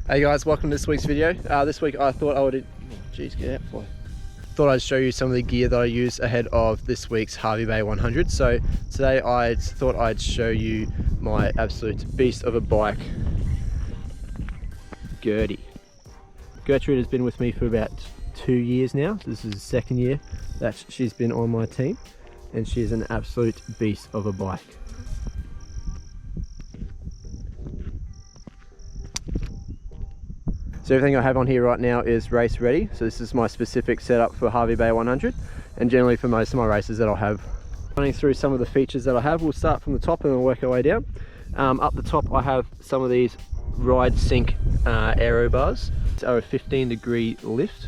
Hey guys, welcome to this week's video. This week I thought I would, thought I'd show you some of the gear that I use ahead of this week's Hervey Bay 100. So today I thought I'd show you my absolute beast of a bike, Gertie. Gertrude has been with me for about 2 years now. This is the second year that she's been on my team, and she is an absolute beast of a bike. So everything I have on here right now is race ready. So this is my specific setup for Hervey Bay 100, and generally for most of my races that I'll have. Running through some of the features that I have, we'll start from the top and then work our way down. Up the top I have some of these Ride Sync Aerobars. It's a 15-degree lift,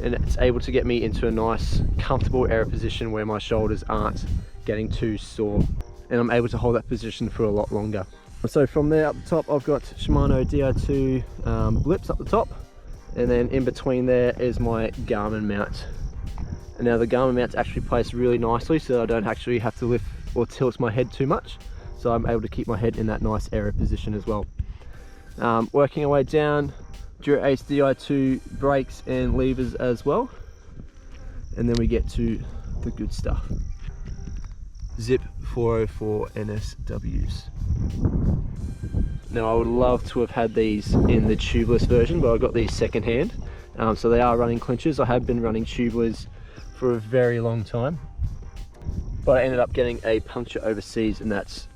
and it's able to get me into a nice comfortable aero position where my shoulders aren't getting too sore, and I'm able to hold that position for a lot longer. So from there up the top I've got Shimano Di2 blips up the top, and then in between there is my Garmin Mount. And now the Garmin Mount's actually placed really nicely so I don't actually have to lift or tilt my head too much, so I'm able to keep my head in that nice aero position as well. Working our way down, Dura Ace Di2 brakes and levers as well, and then we get to the good stuff. Zipp 404 NSWs. Now I would love to have had these in the tubeless version, but I got these second hand. So they are running Clinchers. I have been running tubeless for a very long time, but I ended up getting a puncture overseas, and that's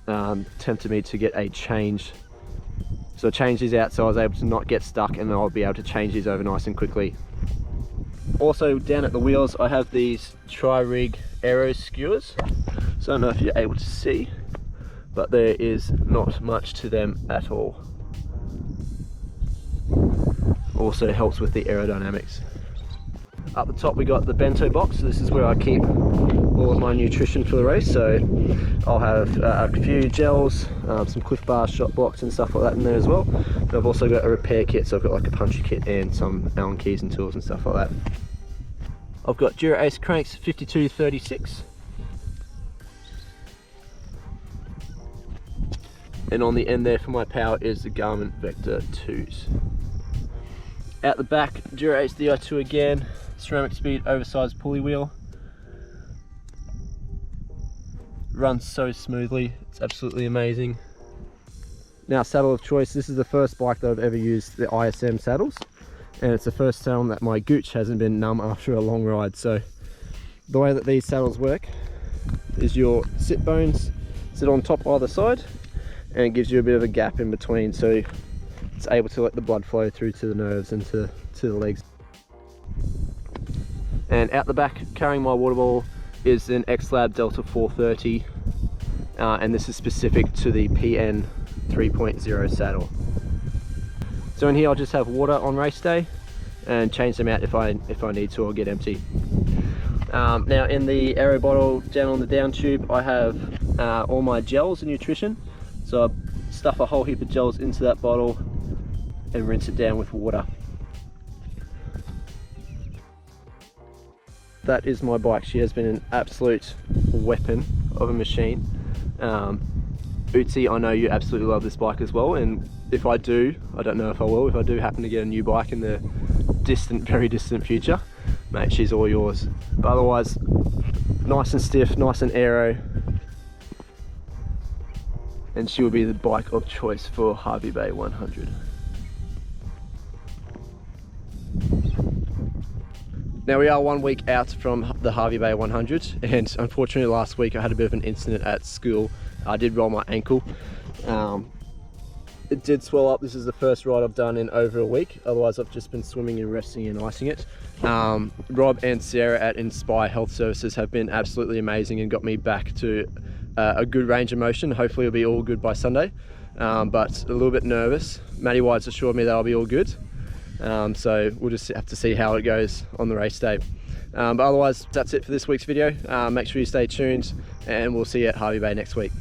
tempted me to get a change. So I changed these out so I was able to not get stuck, and then I'll be able to change these over nice and quickly. Also down at the wheels I have these Rig Aero Skewers. So I don't know if you're able to see, but there is not much to them at all. Also helps with the aerodynamics. Up the top we got the bento box. So this is where I keep all of my nutrition for the race. So I'll have a few gels, some Cliff Bar, shot blocks and stuff like that in there as well. And I've also got a repair kit, so I've got like a puncture kit and some Allen keys and tools and stuff like that. I've got Dura Ace cranks 5236. And on the end there for my power is the Garmin Vector 2s. Out the back, Dura Ace Di2 again, Ceramicspeed oversized pulley wheel. Runs so smoothly, it's absolutely amazing. Now saddle of choice, this is the first bike that I've ever used the ISM saddles, and it's the first time that my gooch hasn't been numb after a long ride. So the way that these saddles work is your sit bones sit on top either side, and it gives you a bit of a gap in between, so it's able to let the blood flow through to the nerves and to the legs. And out the back, carrying my water bottle, is an XLab Delta 430, and this is specific to the PN 3.0 saddle. So in here I'll just have water on race day and change them out if I need to or get empty. Now in the aero bottle down on the down tube I have all my gels and nutrition. So I stuff a whole heap of gels into that bottle and rinse it down with water. That is my bike. She has been an absolute weapon of a machine. Bootsy, I know you absolutely love this bike as well, and if I do, I don't know if I will, if I do happen to get a new bike in the distant, very distant future, mate, she's all yours. But otherwise, nice and stiff, nice and aero, and she will be the bike of choice for Hervey Bay 100. Now we are 1 week out from the Hervey Bay 100, and unfortunately last week I had a bit of an incident at school. I did roll my ankle. It did swell up. This is the first ride I've done in over a week. Otherwise I've just been swimming and resting and icing it. Rob and Sarah at Inspire Health Services have been absolutely amazing and got me back to a good range of motion. Hopefully it'll be all good by Sunday, but a little bit nervous. Matty White's assured me that I'll be all good, so we'll just have to see how it goes on the race day. But otherwise that's it for this week's video. Make sure you stay tuned, and we'll see you at Hervey Bay next week.